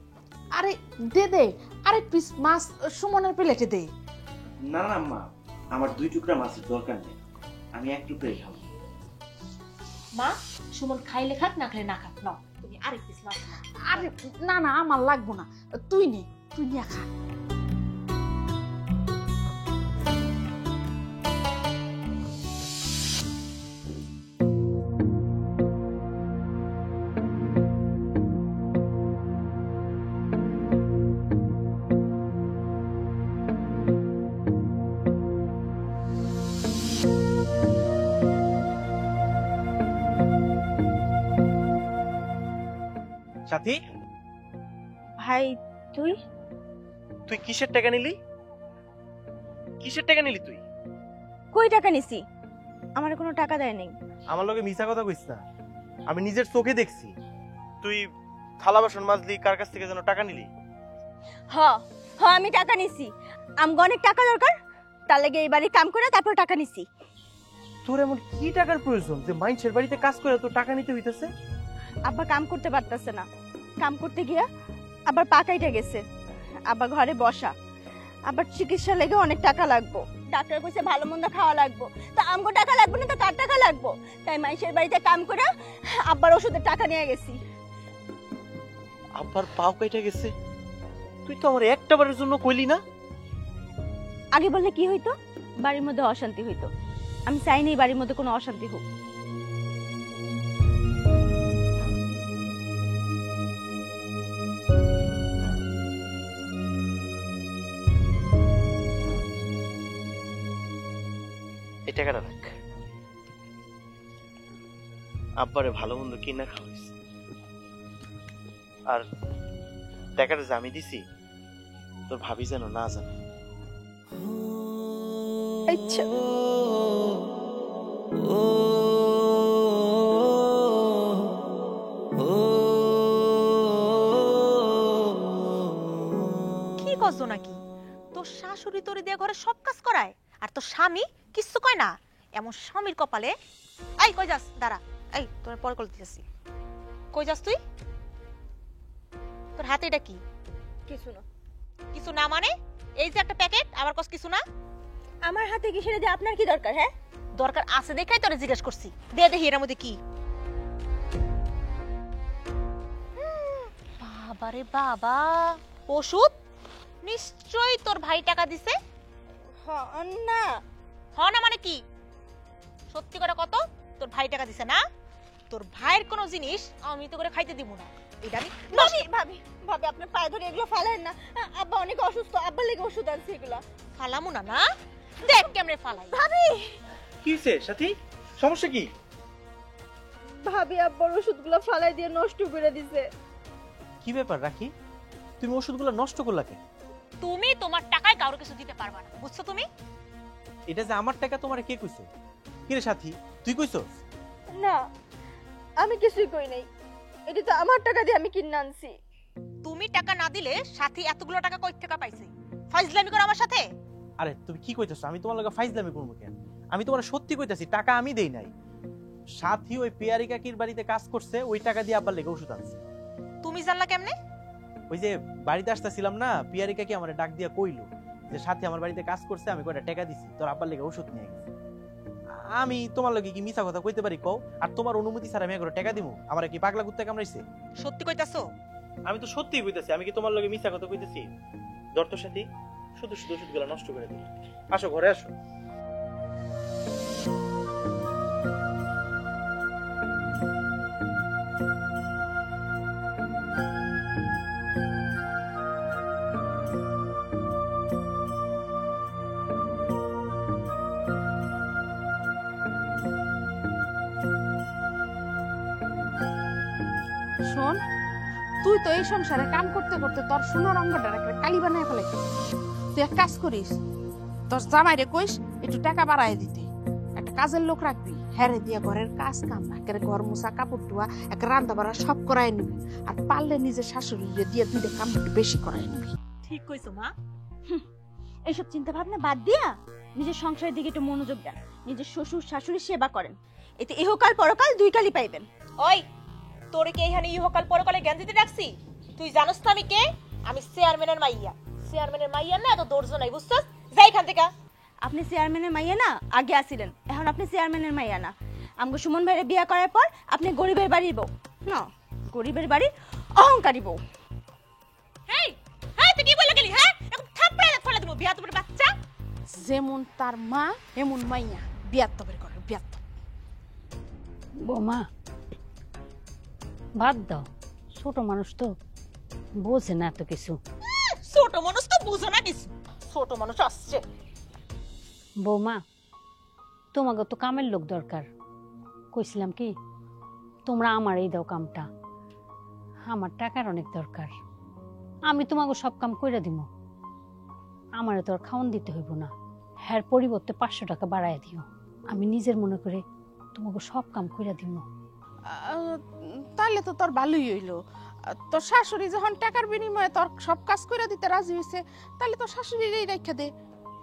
আরে দে দে আরেক পিস মাছ সুমনের প্লেটে দে। না না আম্মা, আমার 2 টুকরা মাছের দরকার নেই, আমি 1 টুকরাই খাবো। মা সুমন খাইলে খাক না খাইলে না খাক, নাও তুমি আরেক পিস মাছ নাও। আরে না না আমার লাগবো না, তুই নে, তুই নিয়ে খা। সাথী, ভাই তুই তুই কিসের টাকা নিলি? কিসের টাকা নিলি তুই? কই টাকা নিছি? আমার কোনো টাকা দেয় নাই। আমার লগে মিছা কথা কইস না, আমি নিজের চোখে দেখছি তুই থালা বাসন মাজলি, কার কাছ থেকে যেন টাকা নিলি। হ হ আমি টাকা নিছি, আমগো অনেক টাকা দরকার, তার লাগে এই বাড়ি কাম করে তারপর টাকা নিছি। তোর এমন কি টাকার প্রয়োজন যে মানুষের বাড়িতে কাজ করে তোর টাকা নিতে হইতেছে? আব্বা কাম করতে পারতেছে না, কাম করতে গিয়া আবার পা কাইটা গেছে, আবার ঘরে বসা, আবার চিকিৎসা লেগে অনেক টাকা লাগবো, ডাক্তার কইছে ভালো মন্দ খাওয়া লাগবো, তা আমগো টাকা লাগবে না তো কার টাকা লাগবো? তাই মানুষের বাড়িতে কাম করে আব্বার ওষুধের টাকা নিয়ে গেছি। আব্বার পাও কেটে গেছে? তুই তো আমার একটা বারের জন্য কইলি না। আগে বললে কি হইতো? বাড়ির মধ্যে অশান্তি হইতো, আমি চাইনি এই বাড়ির মধ্যে কোনো অশান্তি হোক। এই টাকাটা রাখ, আব্বারে ভালো মন্দ কিনা খাওয়াইস। আর টাকাটা যে আমি দিছি তোর ভাবি যেন না জানে। আচ্ছা কি করছো নাকি? তোর শাশুড়ি তোরে দিয়ে ঘরে সব কাজ করায় আর তোর স্বামী কিচ্ছু কয় না? এমন স্বামীর কপালে। এই কই যাস? দাঁড়া, এই তোর পর কল দিতেছি। কই যাস তুই? তোর হাতে এটা কি? কিছু না। কিছু না মানে? এই যে একটা প্যাকেট, আবার কস কিছু না? আমার হাতে কি সেটা দিয়ে আপনার কি দরকার? হ্যাঁ দরকার আছে দেখাই তোরে জিজ্ঞেস করছি। দে দেখি এর মধ্যে কি। বাবারে বাবা, ওষুধ? নিশ্চয়ই তোর ভাই টাকা দিছে। না হ না মানে কি? সত্যি করে কত? তোর ভাই টাকা দিছে না? তোর ভাইয়ের কোনো জিনিস আমি তো করে খাইতে দিব না। এটা আমি ভাবি ভাবি ভাবি আপনার পায়ে ধরে এগুলো ফালেন না, আব্বা অনেক অসুস্থ, আব্বার লেগে ওষুধ আনছে এগুলো। ফালামু না। না দেখ কেমনে ফালাই। ভাবি কি হইছে সাথী? সমস্যা কি? ভাবি আব্বার ওষুধগুলো ফালাই দিয়ে নষ্ট করে দিছে। কি ব্যাপার রাখি, তুমি ওষুধগুলো নষ্ট করলা কেন? তুমি তোমার টাকায় কারো কিছু দিতে পারবা না, বুঝছো তুমি? এটা যে আমার টাকা তোমারে কে কইছে? কি রে সাথী, তুই কইছস? না আমি কিছুই কই নাই, এটা তো আমার টাকা দিয়ে আমি কিনে আনছি। তুমি টাকা না দিলে সাথী এতগুলো টাকা কই থেকে পাইছে? ফাইজলামি করো আমার সাথে? আরে তুমি কি কইতেছো? আমি তোমার লগে ফাইজলামি করবো কেন? আমি তোমার সত্যি কইতাছি, টাকা আমি দেই নাই। সাথী ওই পেয়ারি কাকির বাড়িতে কাজ করছে, ওই টাকা দিয়ে আব্বার লেগে ওষুধ আনছে। তুমি জানলা কেমনে? ওই যে বাড়িতে আসতেছিলাম না, পিয়ারি কাকি আমারে ডাক দিয়া কইলো যে সাথী আমার বাড়িতে কাজ করছে, আমি কয়টা টাকা দিছি, তোর আব্বার লেগে ওষুধ নিয়ে গেছে। আমি তোমার লগে কি মিছা কথা কইতে পারি কও? আর তোমার অনুমতি ছাড়া আমি একবার টাকা দিমু? আমার কি পাগলা কুত্তা কামড়াইছে? সত্যি কইতাছো? আমি তো সত্যিই কইতাছি, আমি কি তোমার লগে মিছা কথা কইতেছি? দর্ত সাথী, শুধু শুধু ওষুধগুলো নষ্ট করে দিল। আসো ঘরে আসো। শোন, তুই তো এই সংসারে কাম করতে করতে তোর সোনার অঙ্গটা একটা কালি বানায় ফেলাইছিস। তুই এক কাজ করিস, তোর জামাইরে কইস একটু টাকা বাড়ায় দিতে, একটা কাজের লোক রাখবি, হেরে দিয়া ঘরের কাজ কাম একেবারে ঘর মোছা কাপড় ধোয়া এক রান্না বাড়া সব করাই নিবি, আর পারলে নিজের শাশুড়িরে দিয়ে দুইটা কাম একটু বেশি করাই নিবি। ঠিক কইছো মা। এইসব চিন্তা ভাবনা বাদ দিয়া নিজের সংসারের দিকে একটু মনোযোগ দেন, নিজের শ্বশুর শাশুড়ির সেবা করেন, এতে ইহকাল পরকাল দুই কালই পাইবেন। ওই তোরে কি এইখানে ইহকাল পরকালে জ্ঞান দিতে রাখছি? তুই জানোস তো আমি কে? আমি চেয়ারম্যানের মাইয়া। চেয়ারম্যানের মাইয়া না এত দর্জ নাই, বুঝছস? যাই এখান থেকে। আপনি চেয়ারম্যানের মাইয়া না আগে আসিলেন, এখন আপনি চেয়ারম্যানের মাইয়া না। আমগো সুমন ভাইয়ের বিয়ে করার পর আপনি গরিবের বাড়ির বউ না, গরিবের বাড়ির অহংকারী বউ। হেই হেই, তুই কি বলে গেলি? হ্যাঁ, এখন থাপড়ে ফেলে দেব বিয়া তোমার বাচ্চা। যেমন তার মা এমন মাইয়া, বিয়াত্তবের করে বিয়াত্তব। বৌমা বাদ দাও, ছোট মানুষ তো বোঝে না এত কিছু। ছোট মানুষ তো বুঝো না কিছু, ছোট মানুষ আসছে। বৌমা তোমাকে তো কামের লোক দরকার, কইছিলাম কি তোমরা আমার এই দাও কামটা, আমার টাকার অনেক দরকার, আমি তোমাকে সব কাম কইরা দিব, আমারে তো আর খাওয়ান দিতে হইব না, হ্যার পরিবর্তে 500 টাকা বাড়ায় দিও, আমি নিজের মনে করে তোমাকে সব কাম কইরা দিব। তাহলে তো তোর ভালোই হইলো, তোর শাশুড়ি যখন টাকার বিনিময়ে তোর সব কাজ করে দিতে রাজি হইছে, তাহলে তোর শাশুড়িরই রেখে দে।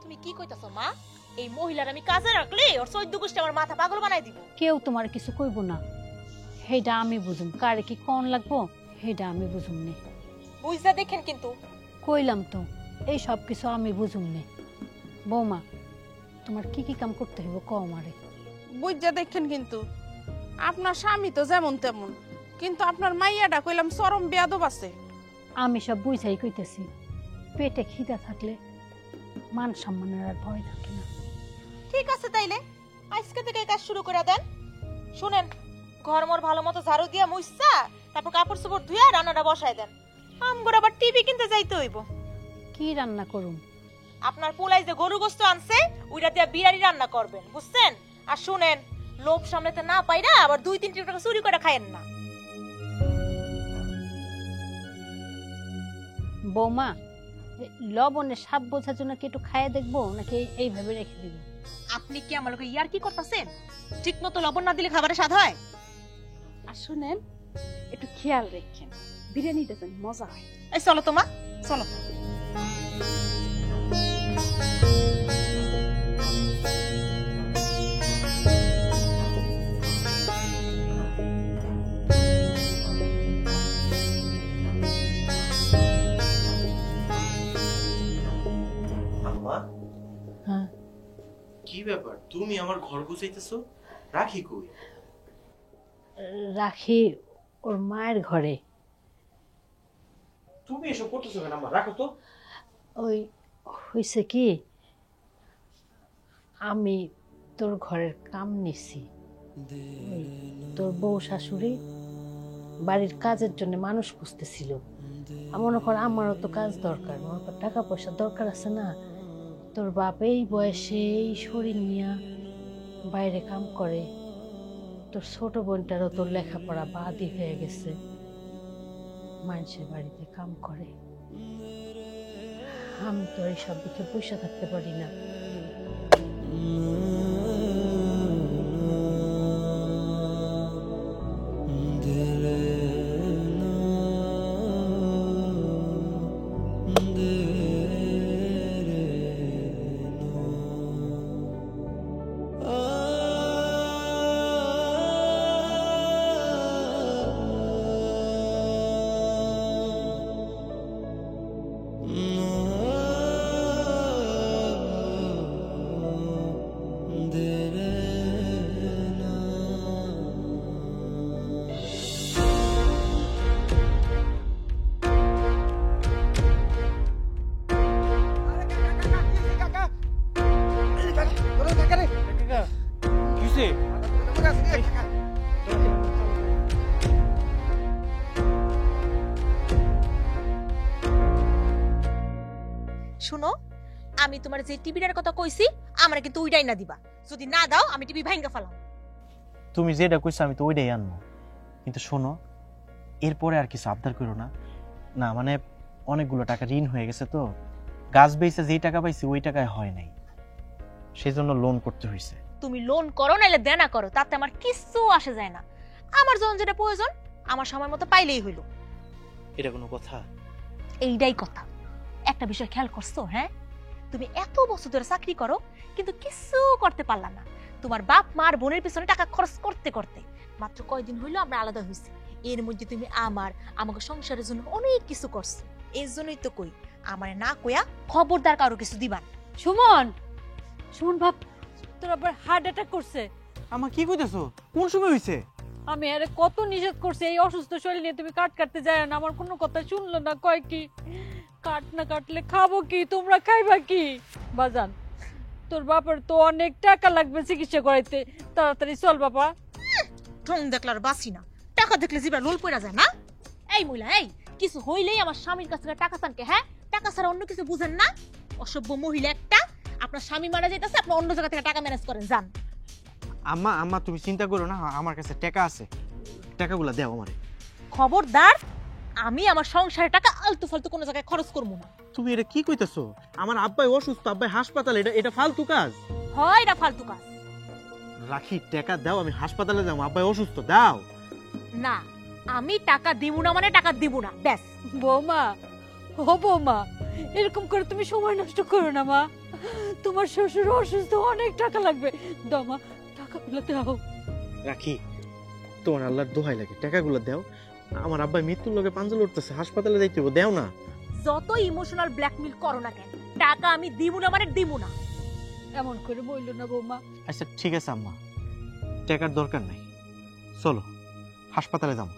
তুমি কি কইতাছো মা? এই মহিলার আমি কাজে রাখলে ওর 14 গোষ্ঠী আমার মাথা পাগল বানাই দিব। কেউ তোমার কিছু কইব না, হেডা আমি বুঝুম, কারে কি কোন লাগবো হেডা আমি বুঝুম নে। বুঝা দেখেন কিন্তু। কইলাম তো এই সব কিছু আমি বুঝুম নে। বৌমা তোমার কি কি কাম করতে হইব কও আমারে। বুঝা দেখেন কিন্তু, আপনার স্বামী তো যেমন তেমন, কিন্তু আপনার মাইয়াটা কইলাম চরম বেয়াদব আছে। আমি সব বুঝাই কইতেছি, পেটে খিদা থাকলে মান সম্মানের আর ভয় থাকে না। ঠিক আছে তাইলে আজকে থেকে কাজ শুরু করে দেন। শুনেন, ঘর মোর ভালো মতো ঝাড়ু দিয়া মুছছা, তারপর কাপড় চোপড় ধুইয়া রান্নাটা বসায় দেন। আমগর আবার টিভি কিনতে যাইতে হইব। কি রান্না করুম? আপনার পোলাই যে গরু গোস্ত আনছে ওইটা দিয়া বিরিয়ানি রান্না করবেন, বুঝছেন? আর শুনেন, লোভ সামলাতে না পাইরা আবার 2-3 টাকা চুরি করে খায়েন না। বৌমা লবণের স্বাদ বোঝার জন্য কি একটু খাইয়ে দেখবো নাকি এইভাবে রেখে দিব? আপনি কি আমার লোকে ইয়ার কি করতেছেন? ঠিক মতো লবণ না দিলে খাবারের স্বাদ হয়? আর শুনেন, একটু খেয়াল রাখেন, বিরিয়ানিটা যেন মজা হয়। এই চলো তোমা, চলো। আম্মা হ্যাঁ কি ব্যাপার, তুমি আমার ঘর গুছাইতেছো? রাখি কই? রাখি ওর মায়ের ঘরে। তুমি এসব করতেছো কেন আম্মা? রাখো তো। ওই হইছে কি, আমি তোর ঘরের কাম নিছি, ওই তোর বউ শাশুড়ি বাড়ির কাজের জন্য মানুষ খুঁজতেছিল। মনে কর আমারও তো কাজ দরকার, মনে কর টাকা পয়সা দরকার আছে না। তোর বাপ এই বয়সে এই শরীর নিয়ে বাইরে কাম করে, তোর ছোট বোনটারও তোর লেখাপড়া বাদই হয়ে গেছে, মানুষের বাড়িতে কাম করে। আমি তো এইসব দিকে পয়সা থাকতে পারি না। শুনো, আমি তোমার যে টিভিটার কথা কইছি আমার কিন্তু ওইটাই না দিবা। যদি না দাও আমি টিভি ভাঙা ফেলাম। তুমি যেটা কইছো আমি তো ওইটাই আনবো, কিন্তু শোনো এরপরে আর কিছু আবদার করো না। না মানে অনেকগুলো টাকা ঋণ হয়ে গেছে তো, গাছ বেচে যেই টাকা পাইছি ওই টাকায় হয় নাই, সেজন্য লোন করতে হয়েছে। তুমি লোন করো নাইলে দেনা করো, তাতে আমার কিচ্ছু আসে যায় না। আমার যখন যেটা প্রয়োজন আমার সময় মতো পাইলেই হইল। এটা কোনো কথা? এইটাই কথা। একটা বিষয় খেয়াল করছো? হ্যাঁ, তুমি এত বছর ধরে চাকরি করো কিন্তু কিছু করতে পারলা না। তোমার বাপ মার বোনের পিছনে টাকা খরচ করতে করতে মাত্র কয়দিন হইলো আমরা আলাদা হয়েছি, এর মধ্যে তুমি আমাকে সংসারের জন্য অনেক কিছু করছো। এর জন্যই তো কই, আমারে না কইয়া খবরদার কারো কিছু দিবান। সুমন, সুমন বাপ, তোর আবার হার্ট অ্যাটাক করছে। আমার কি কইতেছো? কোন সময় হইছে? আমি আরে কত নিষেধ করছি এই অসুস্থ শরীর নিয়ে তুমি কাট কাটতে যায় না, আমার কোনো কথা শুনলো না। কয় কি কাট না কাটলে খাবো কি, তোমরা খাইবা কি? বাজান, তোর বাবার তো অনেক টাকা লাগবে চিকিৎসা করাইতে, তাড়াতাড়ি চল বাবা। ঠং দেখলে আর বাসি না, টাকা দেখলে জিবা লোল পড়া যায় না। এই মহিলা, এই কিছু হইলেই আমার স্বামীর কাছ থেকে টাকা চানকে। হ্যাঁ, টাকা ছাড়া অন্য কিছু বুঝেন না? অসভ্য মহিলা একটা। আপনার স্বামী মারা যাইতেছে, আপনি অন্য জায়গা থেকে টাকা ম্যানেজ করেন, যান। আম্মা আম্মা তুমি চিন্তা করো না, আমার কাছে টাকা আছে, টাকাগুলো দাও আমারে। খবরদার, আমি আমার সংসারের টাকা আলতু ফালতু কোনো জায়গায় খরচ করবো না। তুমি এটা কি কইতেছো? আমার আব্বাই অসুস্থ, আব্বাই হাসপাতালে, এটা ফালতু কাজ। হয় এটা ফালতু কাজ। রাখি, টাকা দাও, আমি হাসপাতালে যাবো, আব্বাই অসুস্থ, দাও। না, আমি টাকা দিব না মানে টাকা দিব না, ব্যাস। বৌমা, ও বৌমা, এরকম করে তুমি সময় নষ্ট করো না মা। তোমার শ্বশুর অসুস্থ, অনেক টাকা লাগবে। দাও মা, টাকাগুলো দাও। রাখি, তোমার আল্লাহর দোহাই লাগে, টাকাগুলো দাও। আমার আব্বাই মৃত্যুর লোকে পাঞ্জা লড়তেছে, হাসপাতালে যাইতে হবে, দাও না। যত ইমোশনাল ব্ল্যাকমেল করো না কেন, টাকা আমি দিব না মানে দিব না। এমন করে বললো না বৌমা। আচ্ছা ঠিক আছে আম্মা, টাকার দরকার নাই, চলো হাসপাতালে যাবো।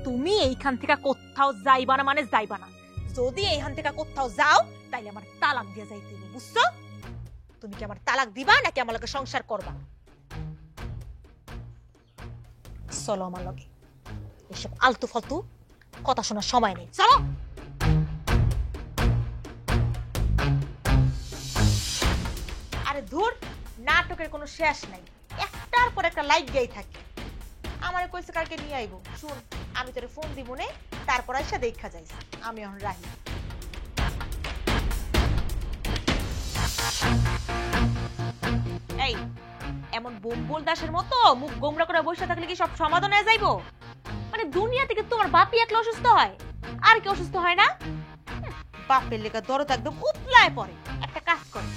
তুমি এইখান থেকে কোথাও যাইবা না মানে যাইবা না। যদি এইখান থেকে কোথাও যাও তাইলে আমার তালাক দিয়ে যাইতে হবে, বুঝছো? তুমি কি আমার তালাক দিবা নাকি আমার লগে সংসার করবা? চলো আমার লগে, এসব আলতু ফালতু কথা শোনার সময় নেই, চলো। আরে ধুর, নাটকের কোনো শেষ নাই, একটার পর একটা লাইট গেই থাকে। আমারে কইছে কালকে নিয়ে আইবো, শুন আমি তোরে ফোন দিব নে, তারপর আইসা দেখা যাইস। আমি এখন রাহি। এই এমন বোম্বল দাসের মতো মুখ গোমরা করে বসে থাকলে কি সব সমাধান হয়ে যাইবো? মানে দুনিয়া থেকে তোমার বাপই একলা অসুস্থ হয়, আর কি অসুস্থ হয় না? বাপের লেখা দরদ একদম উতলায় পড়ে। একটা কাজ করো,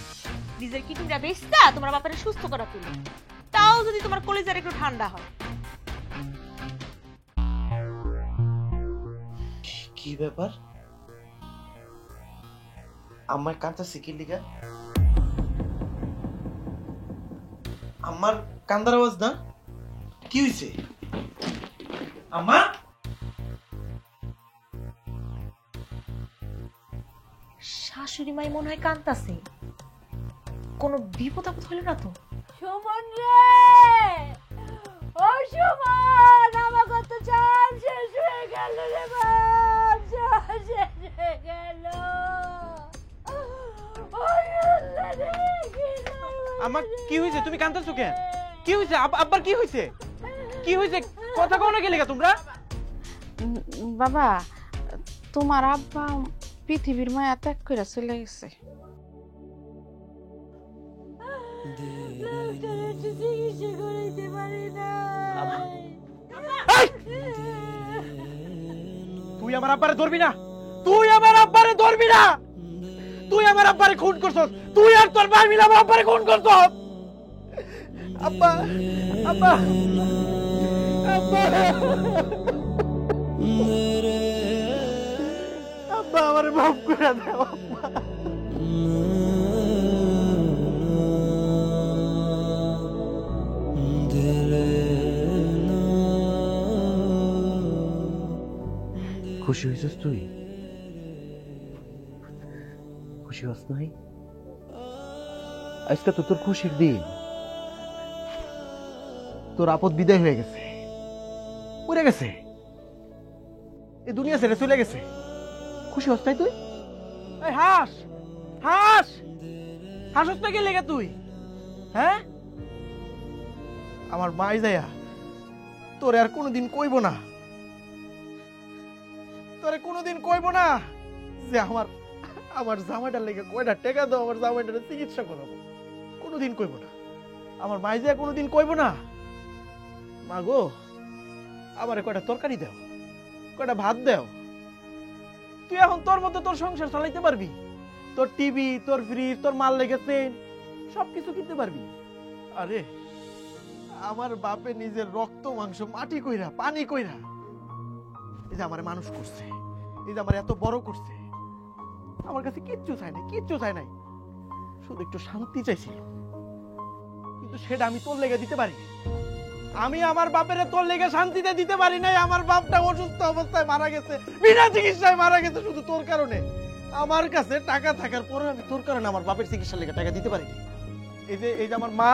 নিজের কিডনিটা বেচতা তোমার বাপের সুস্থ করা তুলো, তাও যদি তোমার কলিজার একটু ঠান্ডা হয়। কি ব্যাপার? আমার কাঁদতেছে কি লিগা? আমার কান্দার আওয়াজ না, কি হইছে? আম্মা, শাশুড়ি মাই মনে হয় কাঁদতাছে, কোনো বিপদ আপদ হলো না তো? সুমন রে, ও সুমন, আমার কত চাপ শেষ হয়ে গেল রে বাপ, চাপ শেষ হয়ে গেল। আমার কি হইছে? তুমি কাঁদতেছো কেন? কি হইছে? আব্বার কি হইছে? কি হইছে? কথা কও না কি লিগা তোমরা? বাবা, তোমার আব্বা পৃথিবীর মায়া ত্যাগ করে চলে গেছে। তুই আমার আব্বারে ধরবি না, তুই আমার আব্বারে ধরবি না, তুই আমার আব্বারে খুন করছস, তুই আর তোর ভাই মিলে আমার আব্বারে খুন করছস। আব্বা, আব্বা, আব্বা, আব্বা আমারে মাফ করে দাও আব্বা। খুশি হয়েছিস তুই? খুশি হস নাই? আজকে তো তোর খুশির দিন, তোর আপদ বিদায় হয়ে গেছে, উড়ে গেছে, এই দুনিয়া ছেড়ে চলে গেছে। খুশি হস নাই তুই? হাস হাস হাসস না কে লেগে তুই? হ্যাঁ, আমার মাই যাইয়া তোরে আর কোনোদিন কইব না, তোরে কোনোদিন কইব না যে আমার জামাইটার লেগে কয়টা টাকা দাও, আমার জামাইটার চিকিৎসা করাবো। কোনোদিন কইব না, আমার মাই যে কোনোদিন কইব না মা গো আমারে কয়টা তরকারি দাও, কয়টা ভাত দাও। তুই এখন তোর মতো তোর সংসার চালাইতে পারবি, তোর টিভি, তোর ফ্রিজ, তোর মাল লেগেছে সবকিছু কিনতে পারবি। আরে আমার বাপে নিজের রক্ত মাংস মাটি কইরা পানি কইরা এই যে আমার মানুষ করছে, এই যে আমার এত বড় করছে, আমার কাছে কিচ্ছু চাই নাই, কিচ্ছু চাই নাই, শুধু একটু শান্তি চাইছিল। কিন্তু সেটা আমি তোর লেগে দিতে পারি। আমি আমার বাপের তোর লেগে শান্তিতে দিতে পারি নাই। আমার বাপটা অসুস্থ অবস্থায় মারা গেছে, বিনা চিকিৎসায় মারা গেছে শুধু তোর কারণে। আমার কাছে টাকা থাকার পরে আমি তোর কারণে আমার বাপের চিকিৎসার লেগে টাকা দিতে পারিনি। এই যে আমার মা,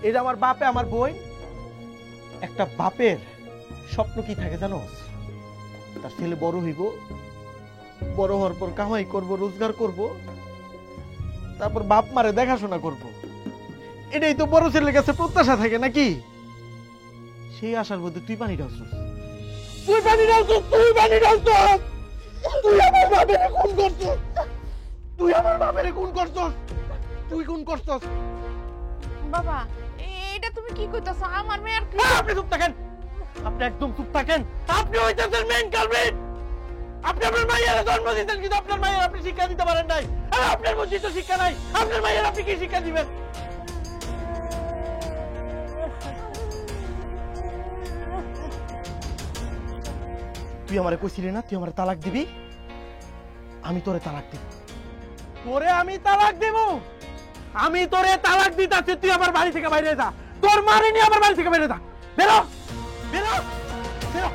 এই যে আমার বাপে, আমার বই। একটা বাপের স্বপ্ন কি থাকে জানোস? তার ছেলে বড় হইব, বড় হওয়ার পর কামাই করব, রোজগার করব, তারপর বাপ মারে দেখাশোনা করব। এটাই তো বড় ছেলের কাছে প্রত্যাশা থাকে নাকি? সেই আশার মধ্যে তুই পানি ঢালছিস, তুই পানি ঢালছিস, তুই পানি ঢালছিস, তুই আমার বাপেরে খুন করছিস, তুই আমার বাপেরে খুন করছিস, তুই খুন করছিস। বাবা এটা তুমি কি কইতাছো? আমার মেয়ের কি? আপনি চুপ থাকেন, আপনি একদম চুপ থাকেন। আপনি হইতেছেন মেইন কালপ্রিট। আপনি আপনার মায়ের জন্ম দিয়েছেন, কিন্তু আপনার মায়ের আপনি শিক্ষা দিতে পারেন নাই। আর আপনার মধ্যে তো শিক্ষা নাই, আপনার মায়ের আপনি কি শিক্ষা দিবেন? তুই আমারে কইছিলি না তুই আমারে তালাক দিবি? আমি তোরে তালাক দিব, তোরে আমি তালাক দিব। আমি তোরে তালাক দিতাছি, তুই আমার বাড়ি থেকে বাইরে যা। তোর মারে নিয়ে আমার বাড়ি থেকে বাইরে যা, বেরো বেরো বেরো,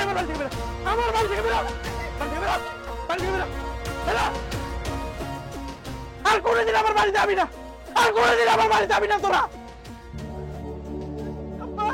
আমার বাড়ি থেকে বেরো, আমার বাড়ি থেকে বেরো, বাড়ি থেকে বেরো, বাড়ি থেকে বেরো, বেরো। আর কোনোদিন আমার বাড়িতে যাবি না, আর কোনোদিন আমার বাড়িতে যাবি না তোরা। আম্মা